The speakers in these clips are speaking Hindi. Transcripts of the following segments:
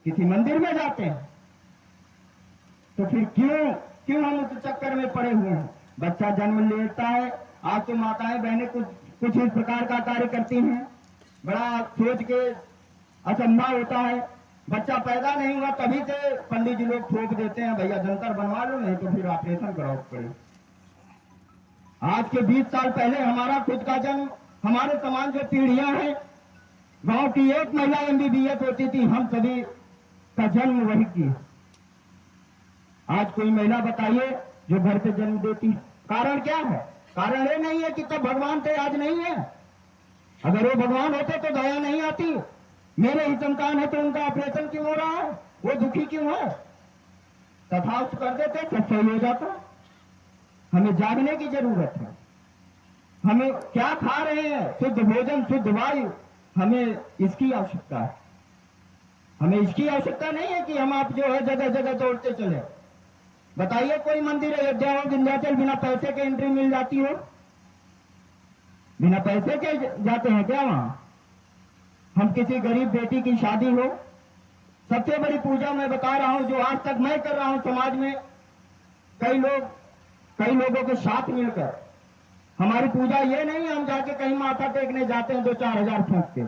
किसी मंदिर में जाते हैं, तो फिर क्यों हम उस चक्कर में पड़े हुए हैं। बच्चा जन्म लेता है, आज तो माताएं बहनें कुछ इस प्रकार का कार्य करती हैं, बड़ा सोच के असंभव होता है। बच्चा पैदा नहीं हुआ तभी से पंडित जी लोग ठोक देते हैं, भैया जंतर बनवा लो, नहीं तो फिर ऑपरेशन कराओ पड़े। आज के 20 साल पहले हमारा खुद का जन्म, हमारे समान जो पीढ़ियां हैं, गांव की एक महिला एमबीबीएस होती थी, हम सभी का जन्म वही की। आज कोई महिला बताइए जो घर पे जन्म देती, कारण क्या है? कारण ये नहीं है कि तब भगवान थे, आज नहीं है। अगर वो भगवान होते तो दया नहीं आती। मेरे ही संतान है तो उनका ऑपरेशन क्यों हो रहा है, वो दुखी क्यों है? तथास्तु कर देते, सब सही हो जाता। हमें जागने की जरूरत है। हमें क्या खा रहे हैं, शुद्ध भोजन, शुद्ध वायु, हमें इसकी आवश्यकता है। हमें इसकी आवश्यकता नहीं है कि हम आप जो है जगह जगह दौड़ते चले। बताइए कोई मंदिर अयोध्या हो, विंध्याचल, बिना पैसे के एंट्री मिल जाती हो? बिना पैसे के जाते हैं क्या वहां? हम किसी गरीब बेटी की शादी हो, सबसे बड़ी पूजा मैं बता रहा हूं जो आज तक मैं कर रहा हूं समाज में, कई लोगों के साथ मिलकर। हमारी पूजा ये नहीं है हम जाके कहीं माथा टेकने जाते हैं 2-4 हजार फूंक के।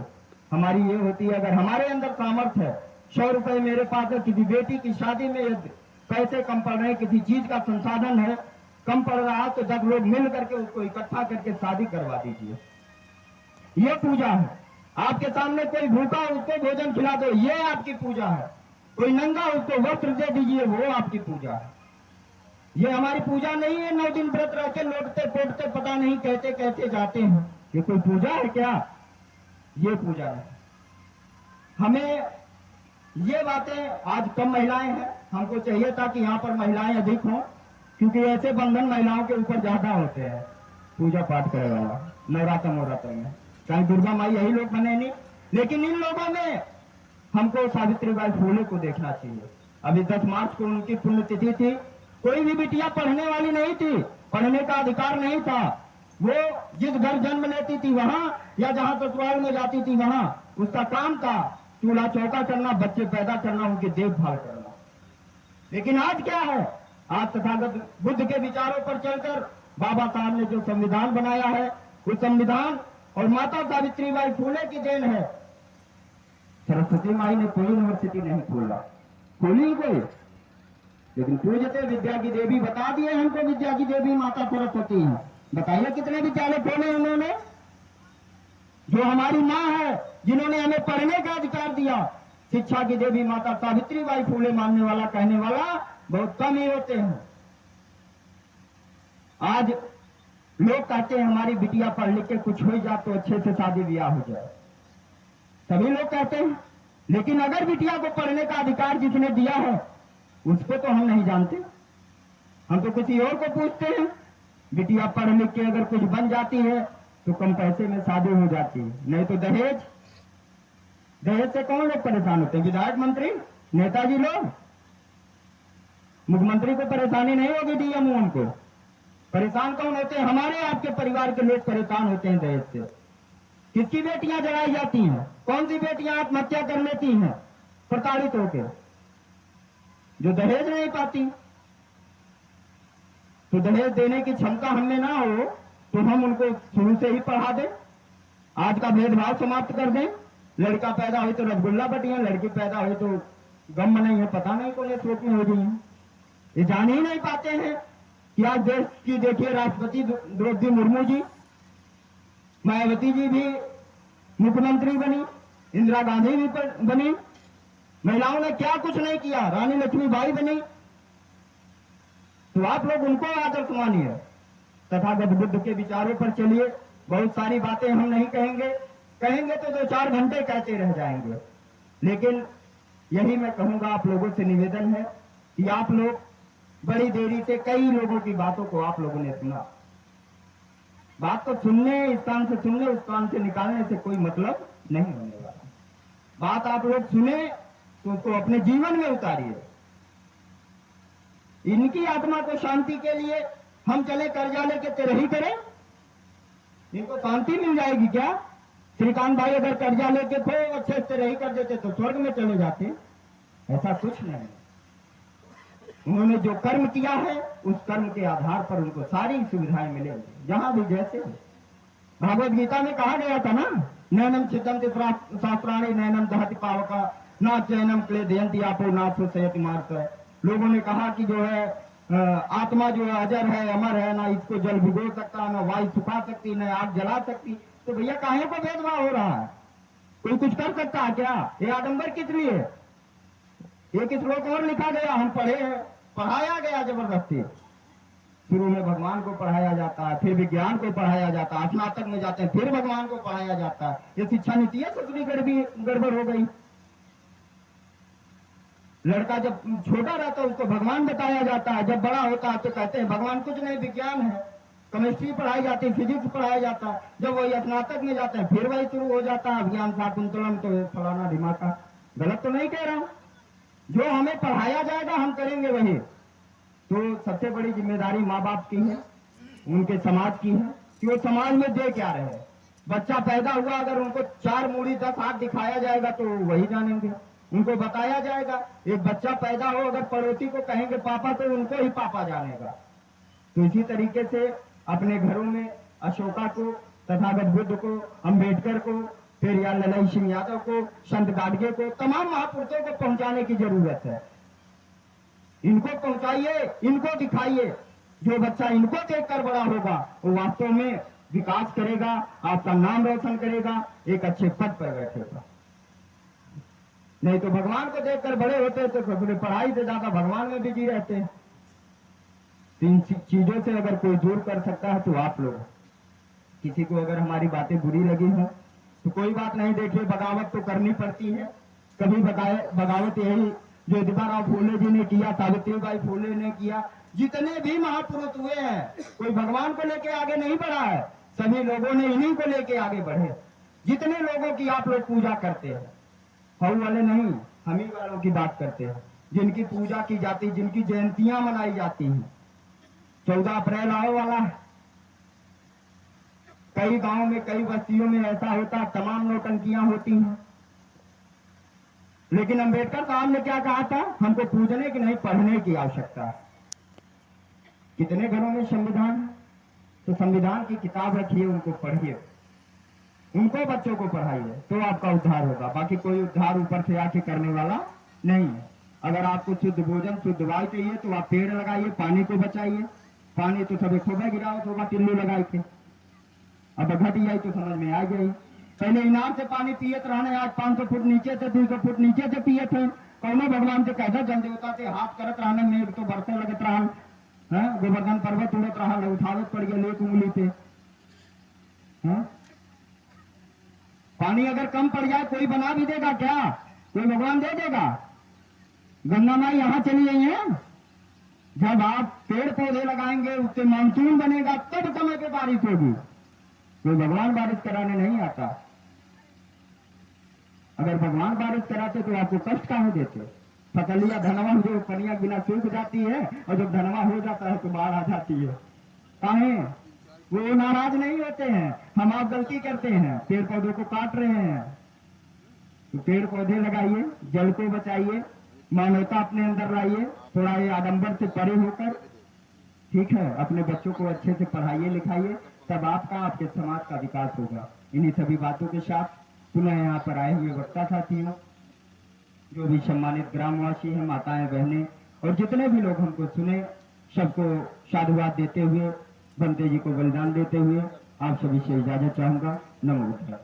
हमारी ये होती है, अगर हमारे अंदर सामर्थ्य है, 100 रुपए मेरे पास है, किसी बेटी की शादी में पैसे कम पड़ रहे हैं, किसी चीज का संसाधन है कम पड़ रहा है, तो 10 लोग मिल करके उसको इकट्ठा करके शादी करवा दीजिए। ये पूजा है। आपके सामने कोई भूखा उसको भोजन खिला दो, ये आपकी पूजा है। कोई नंगा उसको वस्त्र दे दीजिए, वो आपकी पूजा है। ये हमारी पूजा नहीं है 9 दिन व्रत रह के लौटते पोटते पता नहीं कहते कहते जाते हैं। ये कोई पूजा है क्या? ये पूजा है। हमें ये बातें, आज कम महिलाएं हैं, हमको चाहिए था कि यहाँ पर महिलाएं अधिक हों, क्योंकि ऐसे बंधन महिलाओं के ऊपर ज्यादा होते हैं पूजा पाठ करे वाला नवरात्र में। चाहे दुर्गा माई यही लोग बने नहीं, लेकिन इन लोगों में हमको सावित्रीबाई फूले को देखना चाहिए। अभी 10 मार्च को उनकी पुण्यतिथि थी। कोई भी बिटिया पढ़ने वाली नहीं थी, पढ़ने का अधिकार नहीं था। वो जिस घर जन्म लेती थी वहां, या जहां ससुराल में जाती थी वहां, उसका काम था चूल्हा चौका करना, बच्चे पैदा करना, उनकी देखभाल करना। लेकिन आज क्या है? आज तथागत बुद्ध के विचारों पर चलकर बाबा साहब ने जो संविधान बनाया है, उस संविधान और माता सावित्रीबाई फूले की देन है। सरस्वती माई ने कोई यूनिवर्सिटी नहीं खोली कोई, लेकिन पूजते विद्या की देवी बता दिए हमको, विद्या की देवी माता सरस्वती है। बताइए कितने विद्यालय खोले उन्होंने? जो हमारी माँ है, जिन्होंने हमें पढ़ने का अधिकार दिया, शिक्षा की देवी माता सावित्रीबाई फूले मानने वाला, कहने वाला बहुत कम ही होते हैं। आज लोग कहते हैं हमारी बिटिया पढ़ लिख के कुछ हो जाए तो अच्छे से शादी ब्याह हो जाए, सभी लोग कहते हैं। लेकिन अगर बिटिया को पढ़ने का अधिकार जिसने दिया है उसको तो हम नहीं जानते, हम तो किसी और को पूछते हैं। बिटिया पढ़ लिख के अगर कुछ बन जाती है तो कम पैसे में शादी हो जाती है, नहीं तो दहेज से कौन लोग परेशान होते हैं? विधायक, मंत्री, नेताजी लोग। मुख्यमंत्री को परेशानी नहीं होगी, डीएम उनको परेशान कौन होते हैं? हमारे आपके परिवार के लोग परेशान होते हैं दहेज से। किसकी बेटियां जलाई जाती हैं? कौन सी बेटियां आत्महत्या कर लेती हैं प्रताड़ित होकर? जो दहेज नहीं पाती। तो दहेज देने की क्षमता हमें ना हो तो हम उनको शुरू से ही पढ़ा दें, आज का भेदभाव समाप्त कर दें। लड़का पैदा हुई तो रसगुल्ला बटिया, लड़की पैदा हुई तो गम नहीं है, पता नहीं कौन सोच में हो गई है। ये जान ही नहीं पाते हैं कि आज देश की देखिए राष्ट्रपति द्रौपदी मुर्मू जी, मायावती जी भी मुख्यमंत्री बनी, इंदिरा गांधी भी बनी, महिलाओं ने क्या कुछ नहीं किया, रानी लक्ष्मीबाई बनी। तो आप लोग उनको आदर्श मानिए, तथागत बुद्ध के विचारों पर चलिए। बहुत सारी बातें हम नहीं कहेंगे तो 2-4 घंटे कहते रह जाएंगे। लेकिन यही मैं कहूंगा, आप लोगों से निवेदन है कि आप लोग बड़ी देरी से कई लोगों की बातों को आप लोगों ने सुना। बात तो सुनने, इस कान से सुनने उस कान से निकालने से कोई मतलब नहीं होने वाला। बात आप लोग सुने तो उसको अपने जीवन में उतारिए। इनकी आत्मा को शांति के लिए हम चले कर्जा लेके तेरही करें? इनको शांति मिल जाएगी क्या? श्रीकांत भाई अगर कर्जा लेके थे अच्छे से तेरही कर देते तो स्वर्ग में चले जाते। ऐसा कुछ नहीं। उन्होंने जो कर्म किया है उस कर्म के आधार पर उनको सारी सुविधाएं मिलेंगी, जहां भी जैसे भी। भागवत गीता में कहा गया था ना, नैनम छिदन्ति शास्त्राणि नैनम दहति पावका ना चैनम क्लेदयन्ति आपो ना सुसयति मार्ग। लोगों ने कहा कि जो है आत्मा जो है अजर है, अमर है, ना इसको जल भिगो सकता, ना वायु सुखा सकती, ना आग जला सकती। तो भैया काहे को भेदभाव हो रहा है? कोई कुछ कर सकता है क्या? ये आडंबर किस लिए? एक श्लोक और लिखा गया, हम पढ़े हैं, पढ़ाया गया जबरदस्ती। शुरू में भगवान को पढ़ाया जाता है, फिर विज्ञान को पढ़ाया जाता है, स्नातक में जाते हैं फिर भगवान को पढ़ाया जाता है। ये शिक्षा नीति है, सबकी गड़बड़ हो गई। लड़का जब छोटा रहता है उसको भगवान बताया जाता है, जब बड़ा होता है तो कहते हैं भगवान कुछ नहीं, विज्ञान है। केमिस्ट्री पढ़ाई जाती है, फिजिक्स पढ़ाया जाता है। जब वही स्नातक में जाते हैं फिर वही शुरू हो जाता है अभिज्ञान शाकुंतलम, तो फलाना ढिमाका। गलत तो नहीं कह रहा हूं, जो हमें पढ़ाया जाएगा हम करेंगे वही। तो सबसे बड़ी जिम्मेदारी माँ बाप की है, उनके समाज की है कि वो समाज में दे क्या रहे। बच्चा पैदा हुआ, अगर उनको 4 मूड़ी 10 हाथ दिखाया जाएगा तो वही जानेंगे। उनको बताया जाएगा, एक बच्चा पैदा हो अगर पड़ोसी को कहेंगे पापा तो उनको ही पापा जानेगा। तो इसी तरीके से अपने घरों में अशोका को, तथागत बुद्ध को, अम्बेडकर को, फिर या ललाई सिंह यादव को, संत गाडगे को, तमाम महापुरुषों को पहुंचाने की जरूरत है। इनको पहुंचाइए, इनको दिखाइए। जो बच्चा इनको देखकर बड़ा होगा वो वास्तव में विकास करेगा, आपका नाम रोशन करेगा, एक अच्छे पद पर बैठेगा। नहीं तो भगवान को देखकर बड़े होते तो पढ़ाई से ज्यादा भगवान में बिजी रहते हैं। इन चीजों से अगर कोई दूर कर सकता है तो आप लोग। किसी को अगर हमारी बातें बुरी लगी हो तो कोई बात नहीं, देखिए बगावत तो करनी पड़ती है। कभी बगावत यही जो दीपाराव फूले जी ने किया, सावित्रीबाई फूले ने किया, जितने भी महापुरुष हुए हैं कोई भगवान को लेके आगे नहीं बढ़ा है, सभी लोगों ने इन्हीं को लेके आगे बढ़े। जितने लोगों की आप लोग पूजा करते हैं, हऊ वाले नहीं, हम ही वालों की बात करते हैं, जिनकी पूजा की जाती, जिनकी जयंतियां मनाई जाती हैं। 14 अप्रैल आओ वाला है, कई गांव में कई बस्तियों में ऐसा होता, तमाम नौटंकियां होती हैं। लेकिन अंबेडकर साहब ने क्या कहा था, हमको पूजने की नहीं पढ़ने की आवश्यकता है। कितने घरों में संविधान है, तो संविधान की किताब रखिए, उनको पढ़िए, उनको बच्चों को पढ़ाइए, तो आपका उद्धार होगा। बाकी कोई उद्धार ऊपर से आके करने वाला नहीं है। अगर आपको शुद्ध भोजन शुद्ध वायु चाहिए तो आप पेड़ लगाइए, पानी को बचाइए। पानी तो सभी खोबा गिराओ, खोबा टिल्लू लगाई थे, अब घट आई तो समझ में आ गई। पहले इनार से पानी पियत रहने, आज 500 फुट नीचे से 200 फुट नीचे से पिए थे। कौनो भगवान से कैसा जन देवता से हाथ करत रहने में तो बरसों लगत रहा है, गोवर्धन पर्वत उड़त रहा, उठावत पड़ गया लेक उंगली पे। पानी अगर कम पड़ जाए कोई बना भी देगा क्या? कोई भगवान दे देगा? गंगा माई यहाँ चली गई है, जब आप पेड़ पौधे लगाएंगे उससे मानसून बनेगा तब समय पे बारिश होगी। कोई भगवान बारिश कराने नहीं आता। अगर भगवान बारिश कराते तो आपको कष्ट काहे देते? फसलिया धनवा जो कनिया बिना सूख जाती है और जब धनवा हो जाता है तो बाढ़ आ जाती है। काहे? वो नाराज नहीं होते हैं, हम आप गलती करते हैं, पेड़ पौधों को काट रहे हैं। तो पेड़ पौधे लगाइए, जल को बचाइए, मानवता अपने अंदर लाइए, थोड़ा ये आडंबर से परे होकर, ठीक है, अपने बच्चों को अच्छे से पढ़ाइए लिखाइए, तब आपका आपके समाज का विकास होगा। इन्हीं सभी बातों के साथ पुनः यहाँ पर आए हुए वक्ता साथियों, जो भी सम्मानित ग्रामवासी हैं, माताएं बहनें और जितने भी लोग हमको सुने, सबको साधुवाद देते हुए, बनते जी को बलिदान देते हुए आप सभी से इजाजत चाहूंगा। नमो बुद्धाय।